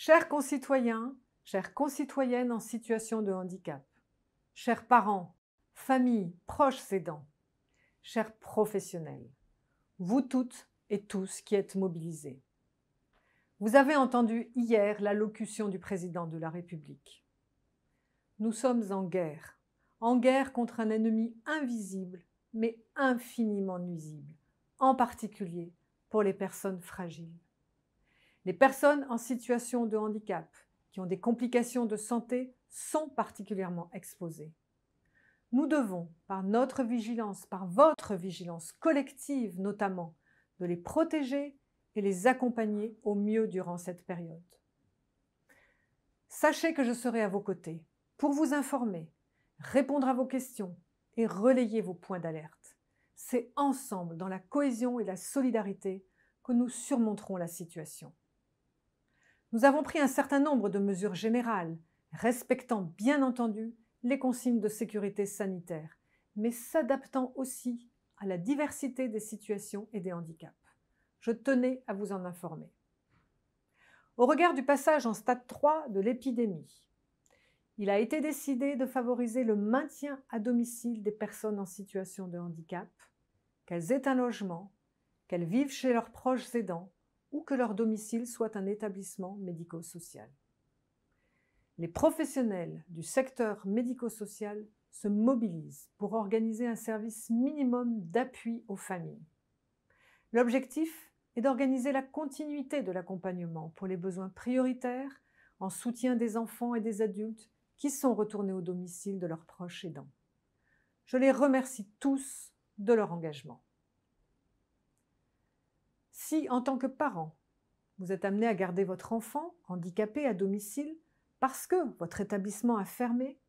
Chers concitoyens, chères concitoyennes en situation de handicap, chers parents, familles, proches aidants, chers professionnels, vous toutes et tous qui êtes mobilisés. Vous avez entendu hier l'allocution du président de la République. Nous sommes en guerre contre un ennemi invisible mais infiniment nuisible, en particulier pour les personnes fragiles. Les personnes en situation de handicap qui ont des complications de santé sont particulièrement exposées. Nous devons, par notre vigilance, par votre vigilance collective notamment, de les protéger et les accompagner au mieux durant cette période. Sachez que je serai à vos côtés pour vous informer, répondre à vos questions et relayer vos points d'alerte. C'est ensemble, dans la cohésion et la solidarité, que nous surmonterons la situation. Nous avons pris un certain nombre de mesures générales, respectant bien entendu les consignes de sécurité sanitaire, mais s'adaptant aussi à la diversité des situations et des handicaps. Je tenais à vous en informer. Au regard du passage en stade 3 de l'épidémie, il a été décidé de favoriser le maintien à domicile des personnes en situation de handicap, qu'elles aient un logement, qu'elles vivent chez leurs proches aidants ou que leur domicile soit un établissement médico-social. Les professionnels du secteur médico-social se mobilisent pour organiser un service minimum d'appui aux familles. L'objectif est d'organiser la continuité de l'accompagnement pour les besoins prioritaires en soutien des enfants et des adultes qui sont retournés au domicile de leurs proches aidants. Je les remercie tous de leur engagement. Si, en tant que parent, vous êtes amené à garder votre enfant handicapé à domicile parce que votre établissement a fermé,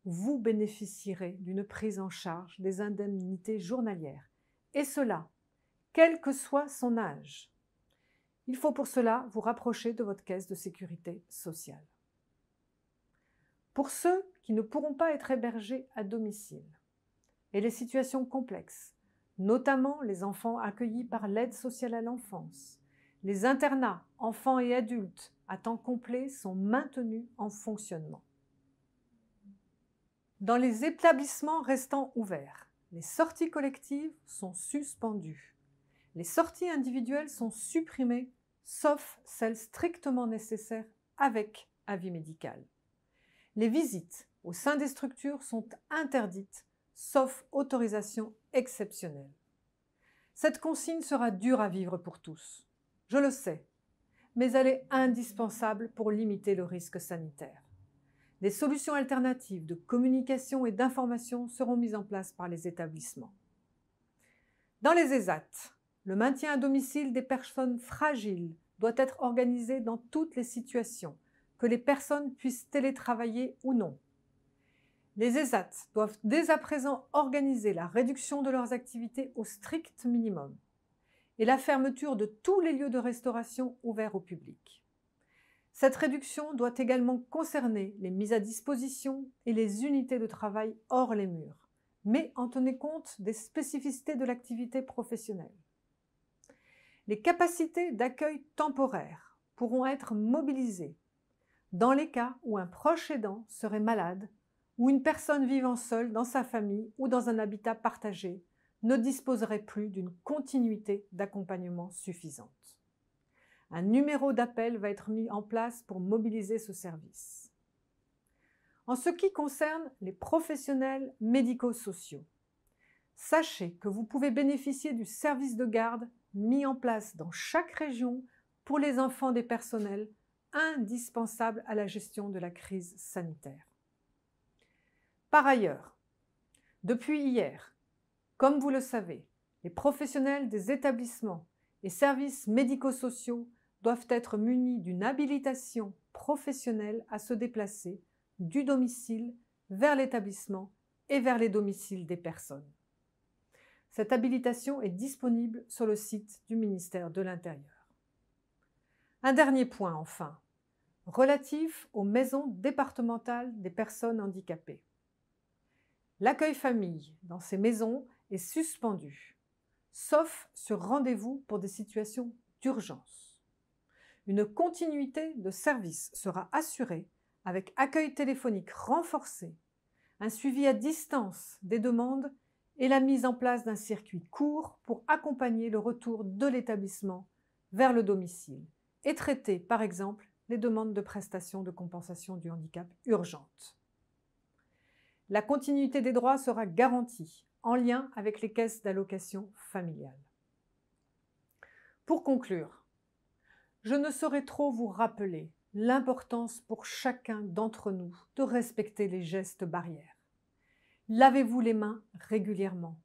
vous bénéficierez d'une prise en charge des indemnités journalières, et cela, quel que soit son âge. Il faut pour cela vous rapprocher de votre caisse de sécurité sociale. Pour ceux qui ne pourront pas être hébergés à domicile et les situations complexes, notamment les enfants accueillis par l'aide sociale à l'enfance, les internats, enfants et adultes à temps complet sont maintenus en fonctionnement. Dans les établissements restant ouverts, les sorties collectives sont suspendues. Les sorties individuelles sont supprimées, sauf celles strictement nécessaires avec avis médical. Les visites au sein des structures sont interdites, sauf autorisation exceptionnelle. Cette consigne sera dure à vivre pour tous, je le sais, mais elle est indispensable pour limiter le risque sanitaire. Des solutions alternatives de communication et d'information seront mises en place par les établissements. Dans les ESAT, le maintien à domicile des personnes fragiles doit être organisé dans toutes les situations, que les personnes puissent télétravailler ou non. Les ESAT doivent dès à présent organiser la réduction de leurs activités au strict minimum et la fermeture de tous les lieux de restauration ouverts au public. Cette réduction doit également concerner les mises à disposition et les unités de travail hors les murs, mais en tenant compte des spécificités de l'activité professionnelle. Les capacités d'accueil temporaire pourront être mobilisées dans les cas où un proche aidant serait malade ou une personne vivant seule dans sa famille ou dans un habitat partagé ne disposerait plus d'une continuité d'accompagnement suffisante. Un numéro d'appel va être mis en place pour mobiliser ce service. En ce qui concerne les professionnels médico-sociaux, sachez que vous pouvez bénéficier du service de garde mis en place dans chaque région pour les enfants des personnels indispensables à la gestion de la crise sanitaire. Par ailleurs, depuis hier, comme vous le savez, les professionnels des établissements et services médico-sociaux doivent être munis d'une habilitation professionnelle à se déplacer du domicile vers l'établissement et vers les domiciles des personnes. Cette habilitation est disponible sur le site du ministère de l'Intérieur. Un dernier point enfin, relatif aux maisons départementales des personnes handicapées. L'accueil famille dans ces maisons est suspendu, sauf sur rendez-vous pour des situations d'urgence. Une continuité de service sera assurée avec accueil téléphonique renforcé, un suivi à distance des demandes et la mise en place d'un circuit court pour accompagner le retour de l'établissement vers le domicile et traiter, par exemple, les demandes de prestations de compensation du handicap urgentes. La continuité des droits sera garantie en lien avec les caisses d'allocation familiale. Pour conclure, je ne saurais trop vous rappeler l'importance pour chacun d'entre nous de respecter les gestes barrières. Lavez-vous les mains régulièrement.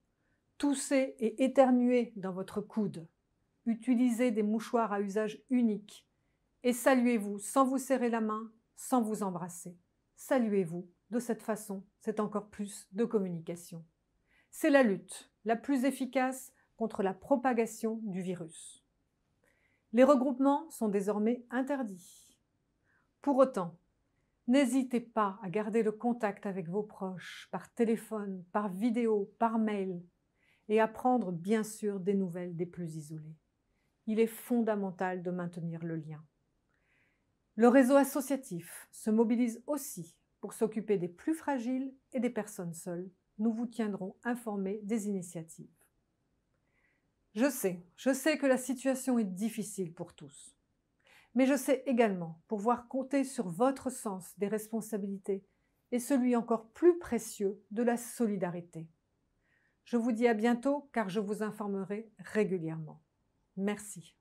Toussez et éternuez dans votre coude. Utilisez des mouchoirs à usage unique. Et saluez-vous sans vous serrer la main, sans vous embrasser. Saluez-vous. De cette façon, c'est encore plus de communication. C'est la lutte la plus efficace contre la propagation du virus. Les regroupements sont désormais interdits. Pour autant, n'hésitez pas à garder le contact avec vos proches par téléphone, par vidéo, par mail et à prendre bien sûr des nouvelles des plus isolés. Il est fondamental de maintenir le lien. Le réseau associatif se mobilise aussi pour s'occuper des plus fragiles et des personnes seules. Nous vous tiendrons informés des initiatives. Je sais que la situation est difficile pour tous. Mais je sais également pouvoir compter sur votre sens des responsabilités et celui encore plus précieux de la solidarité. Je vous dis à bientôt car je vous informerai régulièrement. Merci.